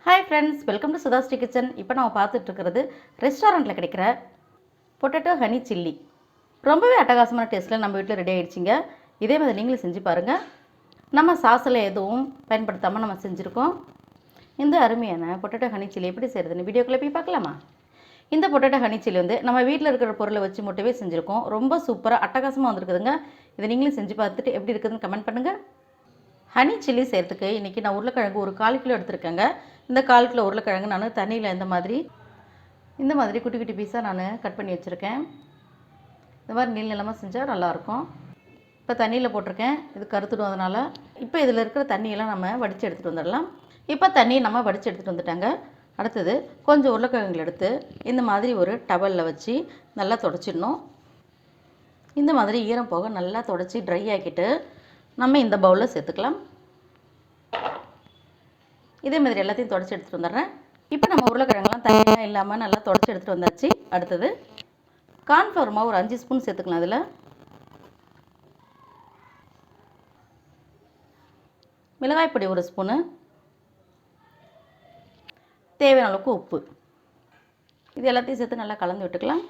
Hi friends, welcome to SudhaSri kitchen. இப்போ நம்ம பார்த்துட்டு இருக்கிறது ரெஸ்டாரண்ட்டில் கிடைக்கிற பொட்டேட்டோ ஹனி சில்லி. ரொம்பவே அட்டகாசமான டேஸ்ட்டில் நம்ம வீட்டில் ரெடி ஆகிடுச்சிங்க. இதே மாதிரி நீங்களும் செஞ்சு பாருங்கள். நம்ம சாஸில் எதுவும் பயன்படுத்தாமல் நம்ம செஞ்சுருக்கோம். இந்த அருமையான பொட்டேட்டோ ஹனி சில்லி எப்படி செய்கிறதுன்னு வீடியோக்குள்ளே போய் பார்க்கலாமா? இந்த பொட்டேட்டோ ஹனி சில்லி நம்ம வீட்டில் இருக்கிற பொருளை வச்சு மட்டுமே செஞ்சுருக்கோம். ரொம்ப சூப்பராக அட்டகாசமாக வந்துருக்குதுங்க. இதை நீங்களும் செஞ்சு பார்த்துட்டு எப்படி இருக்குதுன்னு கமெண்ட் பண்ணுங்கள். ஹனி சில்லி செய்கிறதுக்கு இன்றைக்கி நான் உருளைக்கிழங்கு ஒரு 1/4 கிலோ எடுத்துருக்கேங்க. இந்த 1/4 கிலோ உருளைக்கிழங்கு நான் தண்ணியில் இந்த மாதிரி குட்டி குட்டி பீஸாக நான் கட் பண்ணி வச்சுருக்கேன். இந்த மாதிரி நீள நிலமாக செஞ்சால் நல்லாயிருக்கும். இப்போ தண்ணியில் போட்டிருக்கேன், இது கருத்துடும். அதனால் இப்போ இதில் இருக்கிற தண்ணியெல்லாம் நம்ம வடித்து எடுத்துகிட்டு வந்துடலாம். இப்போ தண்ணியை நம்ம வடித்து எடுத்துகிட்டு வந்துட்டாங்க. அடுத்தது கொஞ்சம் உருளைக்கிழங்குகள் எடுத்து இந்த மாதிரி ஒரு டவலில் வச்சு நல்லா துடைச்சிடணும். இந்த மாதிரி ஈரம் போக நல்லா துடைச்சி ட்ரை ஆக்கிட்டு நம்ம இந்த பவுலில் சேர்த்துக்கலாம். இதே மாதிரி எல்லாத்தையும் துடைச்சி எடுத்துகிட்டு வந்துடுறேன். இப்போ நம்ம உருளைக்கிழங்கெல்லாம் தண்ணியாக இல்லாமல் நல்லா துடைச்சி எடுத்துகிட்டு வந்தாச்சு. அடுத்தது கார்ன்ஃப்ளவர் மாவு ஒரு 5 ஸ்பூன் சேர்த்துக்கலாம். அதில் மிளகாய் பொடி 1 ஸ்பூனு, தேவையான அளவுக்கு உப்பு, இது எல்லாத்தையும் சேர்த்து நல்லா கலந்து விட்டுக்கலாம்.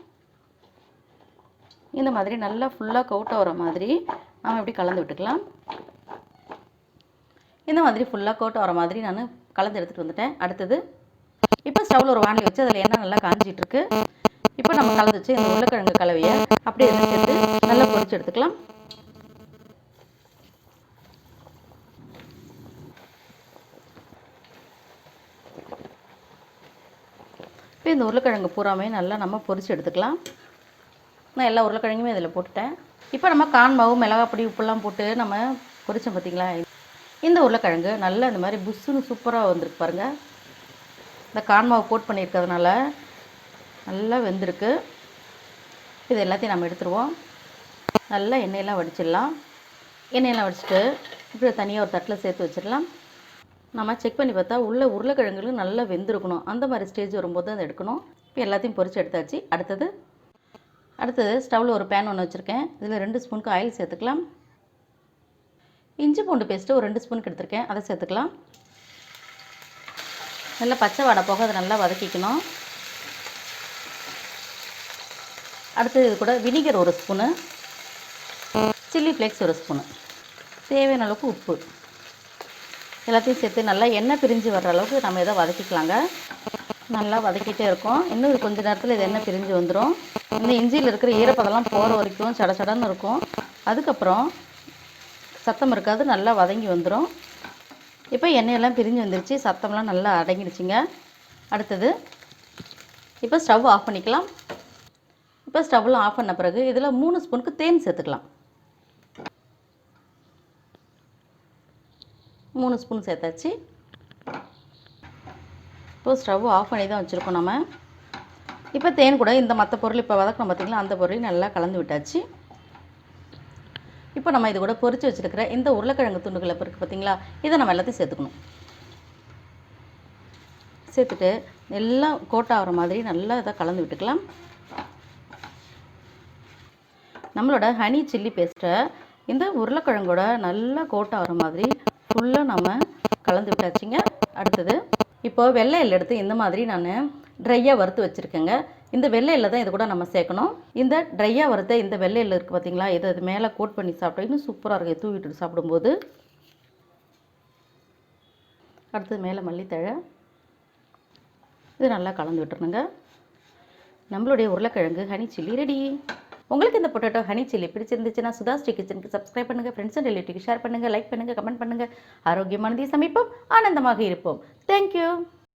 இந்த மாதிரி நல்லா ஃபுல்லாக கவுட் ஆகிற மாதிரி நம்ம இப்படி கலந்து விட்டுக்கலாம். இந்த மாதிரி ஃபுல்லாக கோட் ஆகிற மாதிரி நான் கலந்து எடுத்துகிட்டு வந்துட்டேன். அடுத்தது இப்போ ஸ்டவ்வில் ஒரு வாணலி வச்சு அதில் எண்ணெய் நல்லா காஞ்சிட்ருக்கு. இப்போ நம்ம கலந்து வச்சு இந்த உருளைக்கிழங்கு கலவையை அப்படியே சேர்த்து நல்லா பொரிச்சு எடுத்துக்கலாம். இப்போ இந்த உருளைக்கிழங்கு பூராமே நல்லா நம்ம பொரிச்சு எடுத்துக்கலாம். நான் எல்லா உருளைக்கிழங்குமே இதில் போட்டுட்டேன். இப்போ நம்ம கார்ன் மாவு, மிளகாய் பொடி, உப்புலாம் போட்டு நம்ம பொரிச்சோம் பார்த்திங்களா. இந்த உருளைக்கிழங்கு நல்லா இந்த மாதிரி புஷ்ஷுன்னு சூப்பராக வந்திருக்கு பாருங்கள். இந்த கார்ன் மாவு கோட் பண்ணியிருக்கிறதுனால நல்லா வெந்திருக்கு. இது எல்லாத்தையும் நம்ம எடுத்துருவோம். நல்லா எண்ணெயெல்லாம் வடிச்சிடலாம். எண்ணெயெல்லாம் வடிச்சிட்டு இப்படி தனியாக ஒரு தட்டில் சேர்த்து வச்சிடலாம். நம்ம செக் பண்ணி பார்த்தா உள்ள உருளைக்கிழங்குகளும் நல்லா வெந்திருக்கணும். அந்த மாதிரி ஸ்டேஜ் வரும்போது அதை எடுக்கணும். இப்போ எல்லாத்தையும் பொரிச்சு எடுத்தாச்சு. அடுத்தது ஸ்டவ்வில் ஒரு பேன் ஒன்று வச்சுருக்கேன். இதில் 2 ஸ்பூனுக்கு ஆயில் சேர்த்துக்கலாம். இஞ்சி பூண்டு பேஸ்ட்டு ஒரு 2 ஸ்பூனுக்கு எடுத்துருக்கேன், அதை சேர்த்துக்கலாம். நல்லா பச்சை வாடை போக அதை நல்லா வதக்கிக்கணும். அடுத்தது இது கூட vinegar 1 spoon, chilli flakes 1 spoon, தேவையான அளவுக்கு உப்பு, எல்லாத்தையும் சேர்த்து நல்லா எண்ணெய் பிரிஞ்சு வர்ற அளவுக்கு நம்ம இதை வதக்கிக்கலாங்க. நல்லா வதக்கிட்டே இருக்கோம். இன்னும் இது கொஞ்சம் நேரத்தில் இது எண்ணெய் பிரிஞ்சு வந்துடும். இந்த இஞ்சியில் இருக்கிற ஈரப்பதெல்லாம் போகிற வரைக்கும் சடன்னு இருக்கும். அதுக்கப்புறம் சத்தம் இருக்காது, நல்லா வதங்கி வந்துடும். இப்போ எண்ணெயெல்லாம் பிரிஞ்சு வந்துருச்சு, சத்தம்லாம் நல்லா அடங்கிடுச்சிங்க. அடுத்தது இப்போ ஸ்டவ் ஆஃப் பண்ணிக்கலாம். இப்போ ஸ்டவ்லாம் ஆஃப் பண்ண பிறகு இதில் 3 ஸ்பூனுக்கு தேன் சேர்த்துக்கலாம். 3 ஸ்பூன் சேர்த்தாச்சு. இப்போ ஸ்டவ் ஆஃப் பண்ணி தான் வச்சுருக்கோம் நம்ம. இப்போ தேன் கூட இந்த மற்ற பொருள் இப்போ வதக்கணும் பார்த்திங்களா, அந்த பொருளையும் நல்லா கலந்து விட்டாச்சு. இப்போ நம்ம இது கூட பொரிச்சு வச்சுருக்கிற இந்த உருளைக்கிழங்கு துண்டுகளை இருக்குது பார்த்திங்களா, இதை நம்ம எல்லாத்தையும் சேர்த்துக்கணும். சேர்த்துட்டு எல்லாம் கோட் ஆகிற மாதிரி நல்லா இதை கலந்து விட்டுக்கலாம். நம்மளோட ஹனி சில்லி பேஸ்ட்டை இந்த உருளைக்கிழங்கோட நல்லா கோட் ஆகிற மாதிரி ஃபுல்லாக நம்ம கலந்து விட்டாச்சுங்க. அடுத்தது இப்போது வெள்ளை எள்ளு எடுத்து இந்த மாதிரி நான் ட்ரையாக வறுத்து வச்சுருக்கேங்க. இந்த வெள்ளை எள்ளை தான் இது கூட நம்ம சேர்க்கணும். இந்த ட்ரையாக வறுத்த இந்த வெள்ளை எள்ளு இருக்குது பார்த்திங்களா, இதை அது மேலே கோட் பண்ணி சாப்பிட்டா இன்னும் சூப்பராக இருக்குது தூவிட்டு சாப்பிடும்போது. அடுத்தது மேலே மல்லித்தழை, இது நல்லா கலந்து விட்டுருணுங்க. நம்மளுடைய உருளைக்கிழங்கு ஹனி சில்லி ரெடி. உங்களுக்கு இந்த பொட்டேட்டோ ஹனி சில்லி பிடிச்சிருந்துச்சுன்னா SudhaSri கிச்சனுக்கு சப்ஸ்கிரைப் பண்ணுங்கள், ஃப்ரெண்ட்ஸ் அண்ட் ரிலேட்டிவ்க்கு ஷேர் பண்ணுங்கள், லைக் பண்ணுங்கள், கமெண்ட் பண்ணுங்கள். ஆரோக்கியமானதை சமைப்போம், ஆனந்தமாக இருப்போம். தேங்க்யூ.